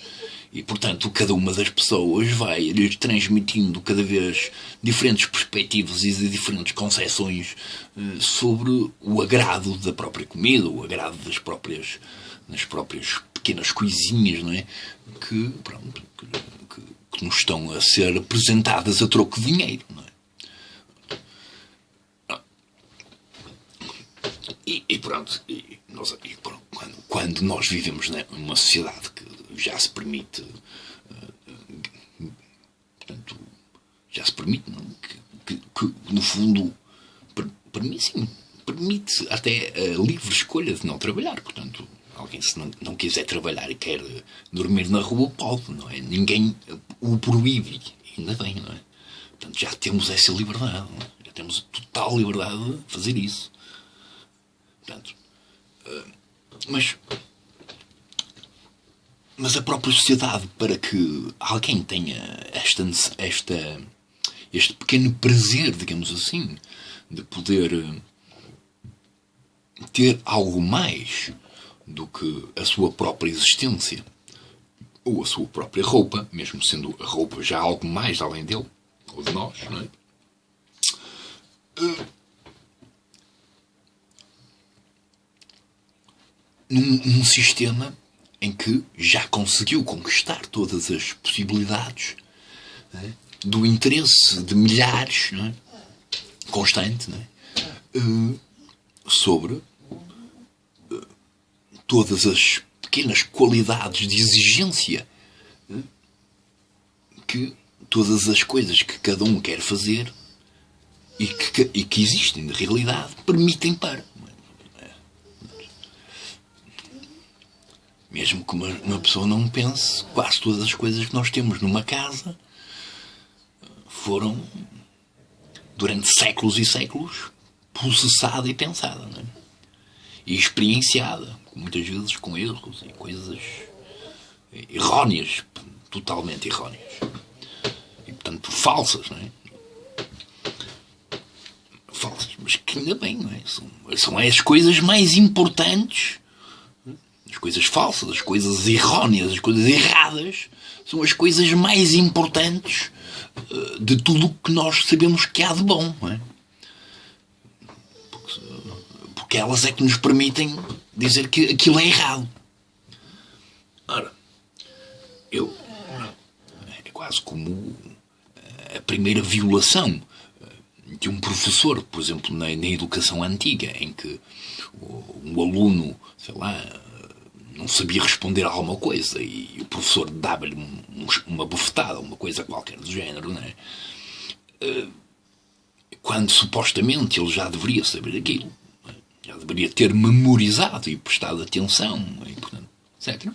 E, portanto, cada uma das pessoas vai lhes transmitindo cada vez diferentes perspectivas e diferentes concepções sobre o agrado da própria comida, o agrado das próprias pequenas coisinhas, não é? Que nos estão a ser apresentadas a troco de dinheiro, não é? Quando nós vivemos numa sociedade que já se permite, portanto, já se permite, não? Que no fundo, para mim, sim, permite até a livre escolha de não trabalhar. Portanto, alguém se não quiser trabalhar e quer dormir na rua, pode, não é? Ninguém o proíbe. Ainda bem, não é? Portanto, já temos essa liberdade, não é? Já temos total liberdade de fazer isso. Portanto, mas a própria sociedade, para que alguém tenha este pequeno prazer, digamos assim, de poder ter algo mais do que a sua própria existência ou a sua própria roupa, mesmo sendo a roupa já algo mais além dele ou de nós, não é? Num sistema em que já conseguiu conquistar todas as possibilidades, não é? Do interesse de milhares, não é? Constante, não é? Sobre todas as pequenas qualidades de exigência, que todas as coisas que cada um quer fazer e que existem de realidade permitem para. Mesmo que uma pessoa não pense, quase todas as coisas que nós temos numa casa foram, durante séculos e séculos, processada e pensada, não é? E experienciada, muitas vezes com erros e coisas erróneas, totalmente erróneas. E, portanto, falsas, não é? Falsas, mas que ainda bem, não é? São as coisas mais importantes. As coisas falsas, as coisas erróneas, as coisas erradas são as coisas mais importantes de tudo o que nós sabemos que há de bom, não é? Porque elas é que nos permitem dizer que aquilo é errado. Ora, é quase como a primeira violação de um professor, por exemplo, na educação antiga, em que um aluno, sei lá, não sabia responder a alguma coisa e o professor dava-lhe uma bufetada, uma coisa qualquer do género, não é? Quando supostamente ele já deveria saber aquilo, já deveria ter memorizado e prestado atenção, e, portanto, etc.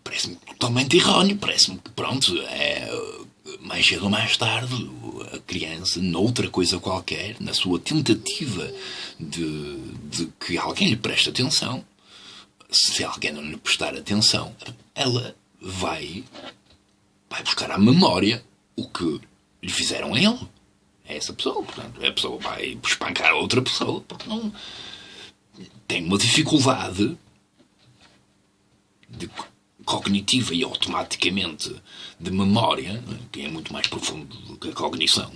Parece-me totalmente erróneo, parece-me que, pronto, mais cedo ou mais tarde, a criança, noutra coisa qualquer, na sua tentativa de que alguém lhe preste atenção, se alguém não lhe prestar atenção, ela vai buscar à memória o que lhe fizeram a ele. É essa pessoa, portanto, a pessoa vai espancar a outra pessoa, porque não tem uma dificuldade cognitiva e automaticamente de memória, que é muito mais profundo do que a cognição,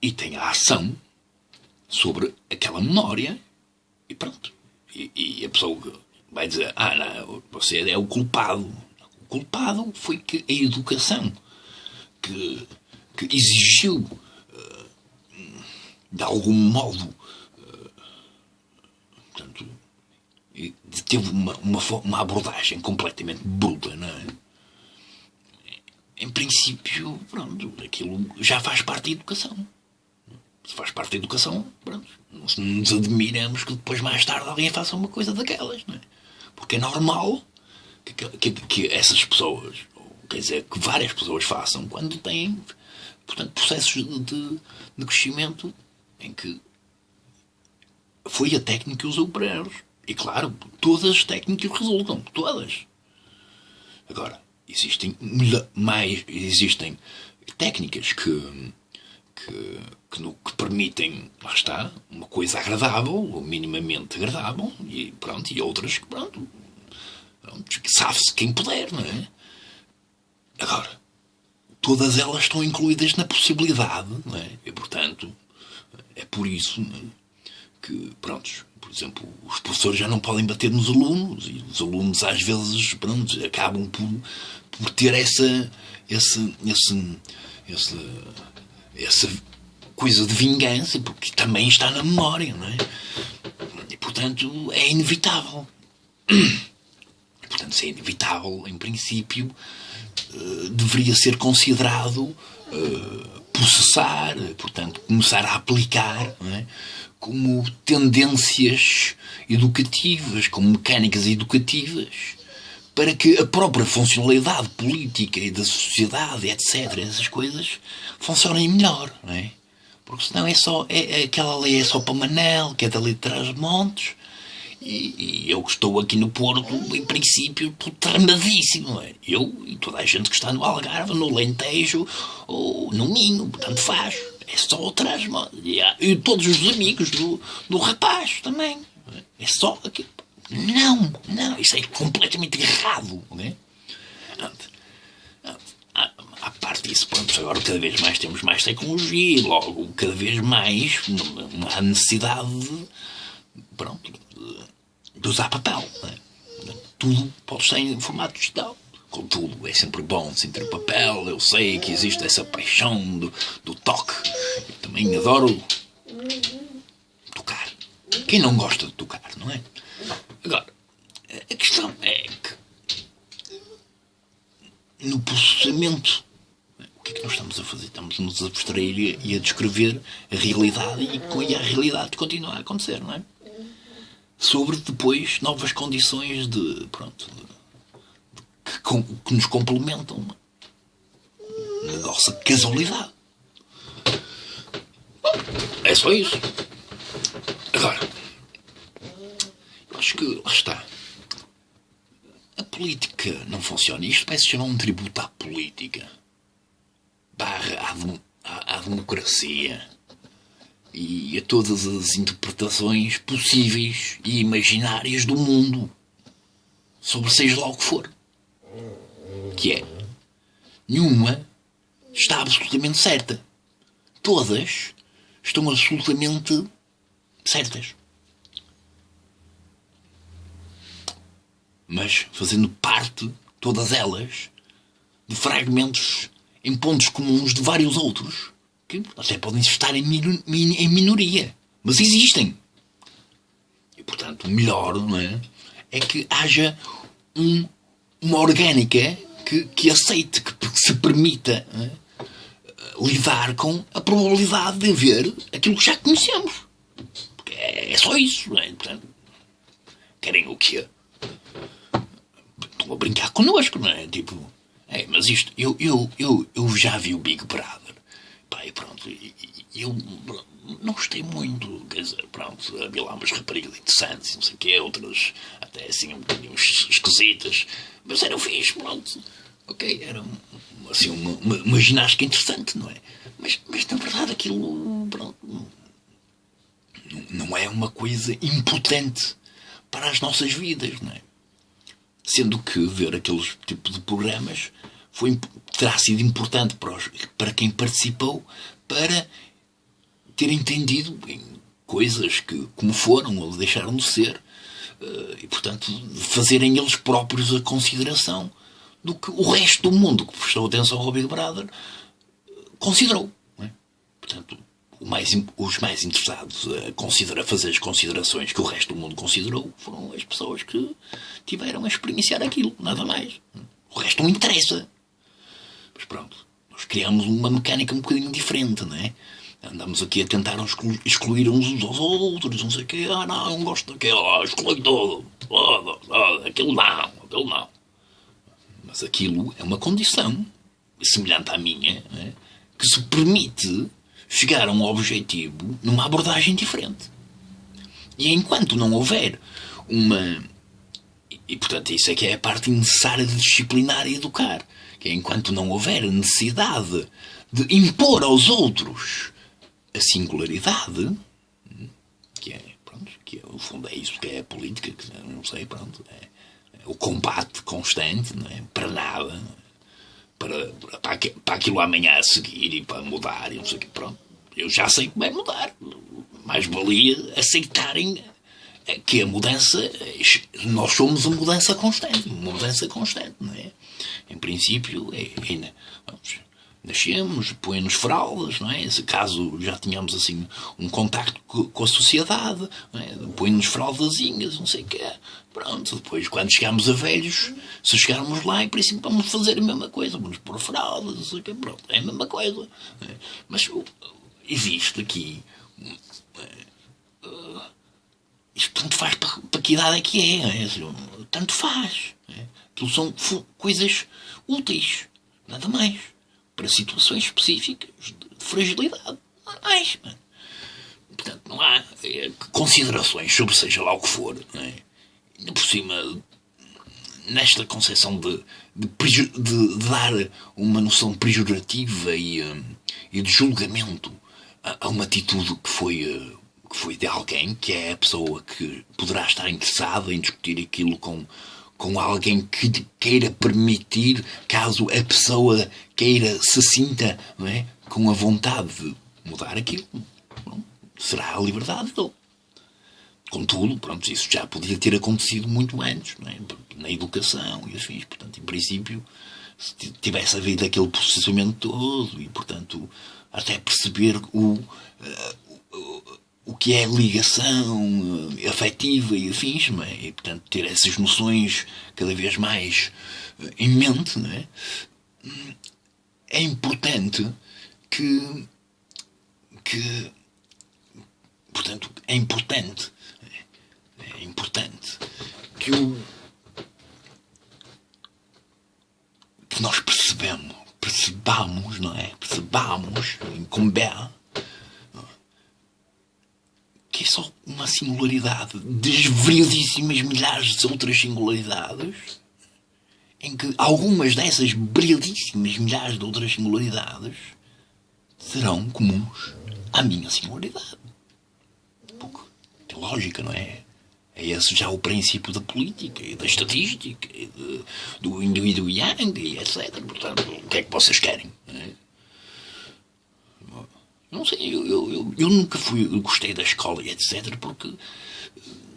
e tem a ação sobre aquela memória, e pronto. E a pessoa vai dizer, não, você é o culpado. O culpado foi que a educação que exigiu, de algum modo, portanto, teve uma abordagem completamente bruta, não é? Em princípio, pronto, aquilo já faz parte da educação. Se faz parte da educação, pronto, não nos admiramos que depois, mais tarde, alguém faça uma coisa daquelas, não é? Porque é normal que essas pessoas, ou, quer dizer, que várias pessoas façam quando têm, portanto, processos de crescimento em que foi a técnica que usou para eles. E claro, todas as técnicas resultam. Todas. Agora, existem técnicas que permitem, lá está, uma coisa agradável, ou minimamente agradável, e pronto, e outras que, pronto que sabe-se quem puder, não é? Agora, todas elas estão incluídas na possibilidade, não é? E, portanto, é por isso, não é? Que, pronto, por exemplo, os professores já não podem bater nos alunos, e os alunos às vezes, pronto, acabam por ter essa coisa de vingança, porque também está na memória, não é? E, portanto, é inevitável. Portanto, se é inevitável, em princípio, deveria ser considerado processar, portanto, começar a aplicar, não é? Como tendências educativas, como mecânicas educativas, para que a própria funcionalidade política e da sociedade, etc., essas coisas, funcionem melhor, não é? Porque senão aquela lei é só para Manel, que é dali de Trás-os-Montes, e eu que estou aqui no Porto, em princípio, estou tramadíssimo, não é? Eu e toda a gente que está no Algarve, no Alentejo ou no Minho, portanto faz. É só o Trás-os-Montes. E todos os amigos do rapaz também. É só aquilo. Não, isso é completamente errado, não é? À parte disso, pronto, agora cada vez mais temos mais tecnologia e logo cada vez mais há necessidade de usar papel, não é? Tudo pode ser em formato digital. Contudo, é sempre bom sentir o papel. Eu sei que existe essa paixão do toque. Eu também adoro tocar. Quem não gosta de tocar, não é? Agora, a questão é que no processamento, o que é que nós estamos a fazer? Estamos a nos abstrair e a descrever a realidade e a realidade continua a acontecer, não é? Sobre depois novas condições que nos complementam na nossa casualidade. É só isso. Agora, eu acho que lá está. A política não funciona. Isto parece chamar um tributo à política. Barra à democracia. E a todas as interpretações possíveis e imaginárias do mundo. Sobre seja lá o que for. Que é, nenhuma está absolutamente certa. Todas estão absolutamente certas. Mas fazendo parte, todas elas, de fragmentos em pontos comuns de vários outros, que até podem estar em minoria, mas existem. E, portanto, o melhor, não é que haja uma orgânica que aceite, que se permita lidar com a probabilidade de haver aquilo que já conhecemos. Porque é só isso, não é? Portanto, querem o quê? Estão a brincar connosco, não é? Tipo, mas isto, eu já vi o Big Brother. Pá, e pronto, eu não gostei muito, quer dizer, pronto, havia lá umas raparigas interessantes, não sei o quê, outras até assim um bocadinho esquisitas, mas era fixe, pronto. Ok, era assim, uma ginástica interessante, não é? Mas na verdade aquilo, pronto, não é uma coisa impotente para as nossas vidas, não é? Sendo que ver aqueles tipos de programas terá sido importante para quem participou, para ter entendido em coisas que como foram ou deixaram de ser, e portanto fazerem eles próprios a consideração do que o resto do mundo que prestou atenção ao Big Brother considerou, não é? Portanto, os mais interessados a fazer as considerações que o resto do mundo considerou foram as pessoas que tiveram a experienciar aquilo, nada mais. O resto não interessa. Mas pronto, nós criamos uma mecânica um bocadinho diferente, não é? Andamos aqui a tentar excluir uns aos outros, não sei o quê. Não gosto daquilo, exclui todo. Aquilo não. Mas aquilo é uma condição semelhante à minha, não é? Que se permite chegar a um objetivo numa abordagem diferente. E enquanto não houver uma... E portanto isso é que é a parte necessária de disciplinar e educar. Que é enquanto não houver a necessidade de impor aos outros a singularidade, que é, no fundo é isso que é a política, que não sei, pronto, é o combate constante, não é? Para nada, para aquilo amanhã a seguir e para mudar, e não sei o que, pronto. Eu já sei que vai mudar. Mais valia aceitarem que a mudança, nós somos uma mudança constante, não é? Em princípio, Nascemos, põe-nos fraldas, não é? Se caso já tínhamos assim um contacto com a sociedade, não é? Põe-nos fraldazinhas, não sei o quê. Pronto, depois quando chegarmos a velhos, se chegarmos lá, em princípio vamos fazer a mesma coisa, vamos pôr fraldas, não sei o quê, pronto, é a mesma coisa. É? Mas existe aqui. Isto tanto faz para que idade é que é? Tanto faz. É? Aquilo são coisas úteis, nada mais. Para situações específicas de fragilidade. Não há mais. Mano. Portanto, não há considerações sobre seja lá o que for. Não é? Ainda por cima, nesta concepção de dar uma noção pejorativa e de julgamento a uma atitude que foi de alguém, que é a pessoa que poderá estar interessada em discutir aquilo com alguém que queira permitir, caso a pessoa queira, se sinta, não é, com a vontade de mudar aquilo. Bom, será a liberdade dele. Contudo, pronto, isso já podia ter acontecido muito antes, não é? Na educação e afins. Portanto, em princípio, se tivesse havido aquele processamento todo e, portanto, até perceber o que é ligação afetiva e afins, não é? E, portanto, ter essas noções cada vez mais em mente, não é? É importante portanto, é importante que nós percebamos, não é? Percebamos, como bem, que é só uma singularidade das variedíssimas milhares de outras singularidades, em que algumas dessas variedíssimas milhares de outras singularidades serão comuns à minha singularidade. Porque tem lógica, não é? É esse já o princípio da política e da estatística, e do yin e do yang, e etc. Portanto, o que é que vocês querem? Não é? Não sei, eu nunca gostei da escola e etc. Porque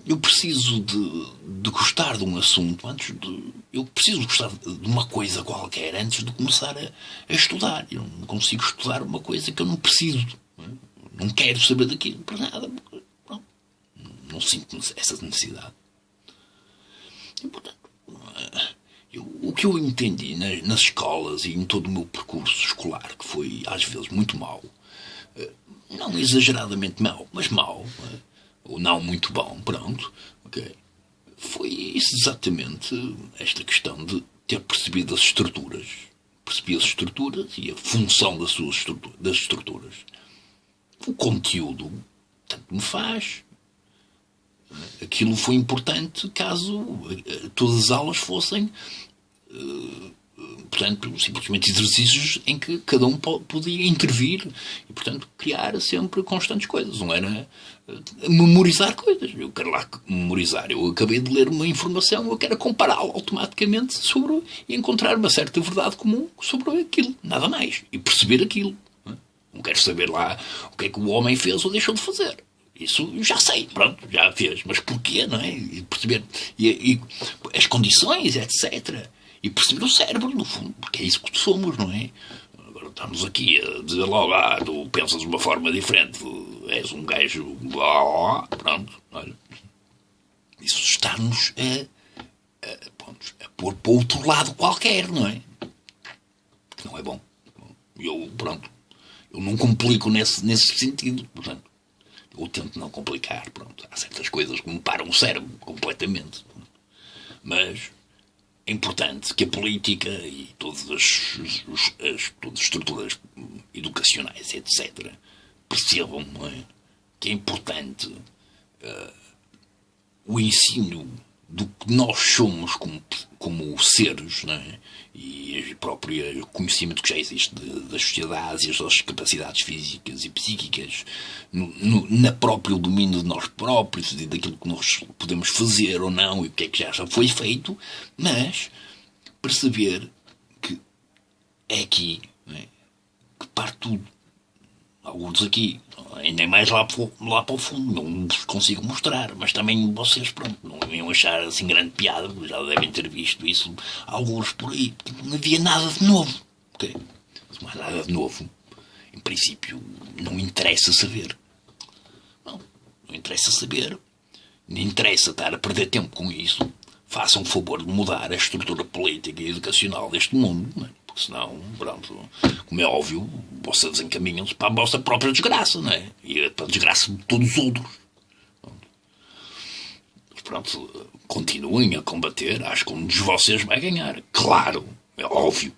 eu preciso de gostar de um assunto antes de. Eu preciso gostar de uma coisa qualquer antes de começar a estudar. Eu não consigo estudar uma coisa que eu não preciso. Não quero saber daquilo para nada. Pronto, não sinto essa necessidade. E, portanto, o que eu entendi nas escolas e em todo o meu percurso escolar, que foi às vezes muito mau, não exageradamente mau, mas mau, ou não muito bom, pronto, ok? Foi isso exatamente, esta questão de ter percebido as estruturas. Percebi as estruturas e a função das estruturas. O conteúdo tanto me faz. Aquilo foi importante caso todas as aulas fossem, portanto, simplesmente exercícios em que cada um podia intervir e, portanto, criar sempre constantes coisas. Não era memorizar coisas. Eu quero lá memorizar. Eu acabei de ler uma informação, eu quero compará-la automaticamente e encontrar uma certa verdade comum sobre aquilo. Nada mais. E perceber aquilo. Não quero saber lá o que é que o homem fez ou deixou de fazer. Isso eu já sei, pronto, já fez. Mas porquê, não é? E perceber e as condições, etc. E perceber o cérebro, no fundo, porque é isso que somos, não é? Agora estamos aqui a dizer logo, tu pensas de uma forma diferente, és um gajo, pronto, olha. Isso está-nos a pôr para outro lado qualquer, não é? Que não é bom. Eu não complico nesse sentido, portanto. Eu tento não complicar, pronto. Há certas coisas que me param o cérebro completamente. Mas é importante que a política e todas as estruturas educacionais, etc., percebam, não é, que é importante o ensino do que nós somos como seres, não é? E o próprio conhecimento que já existe das sociedades e as nossas capacidades físicas e psíquicas no próprio domínio de nós próprios e daquilo que nós podemos fazer ou não e o que é que já foi feito, mas perceber que é aqui, não é, que parte tudo. Alguns aqui, ainda é mais lá para o fundo, não vos consigo mostrar, mas também vocês, pronto, não iam achar assim grande piada, já devem ter visto isso, alguns por aí, não havia nada de novo, ok? não há nada de novo. Em princípio, não interessa saber. Não interessa saber. Não interessa estar a perder tempo com isso. Façam o favor de mudar a estrutura política e educacional deste mundo, não é? Porque senão, pronto, como é óbvio, vocês encaminham-se para a vossa própria desgraça, não é? E para a desgraça de todos os outros. Pronto, continuem a combater, acho que um de vocês vai ganhar. Claro, é óbvio.